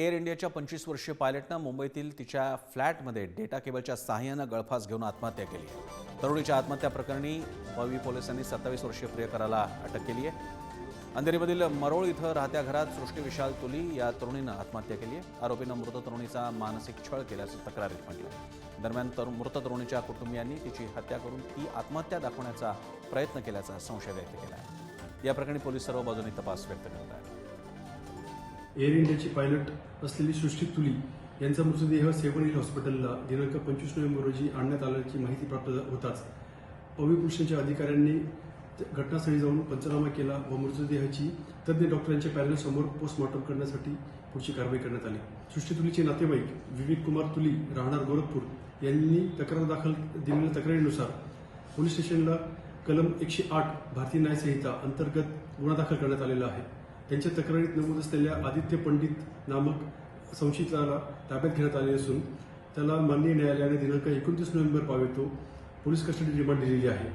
Air इंडियाच्या 25 वर्षीय पायलटनं मुंबईतील तिच्या फ्लॅटमध्ये डेटा केबलच्या सहाय्यानं गळफास घेऊन आत्महत्या केली आहे। तरुणीच्या आत्महत्या प्रकरणी पवी पोलिसांनी 27 वर्षीय प्रियकराला अटक केली आहे। अंधेरीमधील मरोळ इथं राहत्या घरात सृष्टी विशाल तुली या तरुणीनं आत्महत्या केली आहे। आरोपीनं मृत तरुणीचा मानसिक छळ केल्याचं तक्रारीत म्हटलं। दरम्यान मृत तरुणीच्या कुटुंबियांनी तिची हत्या करून ती आत्महत्या दाखवण्याचा प्रयत्न केल्याचा संशय व्यक्त केला आहे। या प्रकरणी पोलीस सर्व बाजूंनी तपास व्यक्त करत आहेत। एअर इंडियाची पायलट असलेली सृष्टी तुली यांचा मृतदेह सेव्हन हिल हॉस्पिटलला दिनांक 25 नोव्हेंबर रोजी आणण्यात आल्याची माहिती प्राप्त होताच पवी पोलिसांच्या अधिकाऱ्यांनी घटनास्थळी जाऊन पंचनामा केला व मृतदेहाची तज्ज्ञ डॉक्टरांच्या पॅनलसमोर पोस्टमॉर्टम करण्यासाठी पुढची कारवाई करण्यात आली। सृष्टी तुलीचे नातेवाईक विवेक कुमार तुली राहणार गोरखपूर यांनी तक्रार दाखल दिलेल्या तक्रारीनुसार पोलीस स्टेशनला कलम 108 भारतीय न्याय संहिता अंतर्गत गुन्हा दाखल करण्यात आलेला आहे। त्यांच्या तक्रारीत नमूद असलेल्या आदित्य पंडित नामक संशयिताला ताब्यात घेण्यात आले असून त्याला माननीय न्यायालयाने दिनांक 29 नोव्हेंबर पावेतो पोलीस कस्टडी रिमांड दिलेली आहे।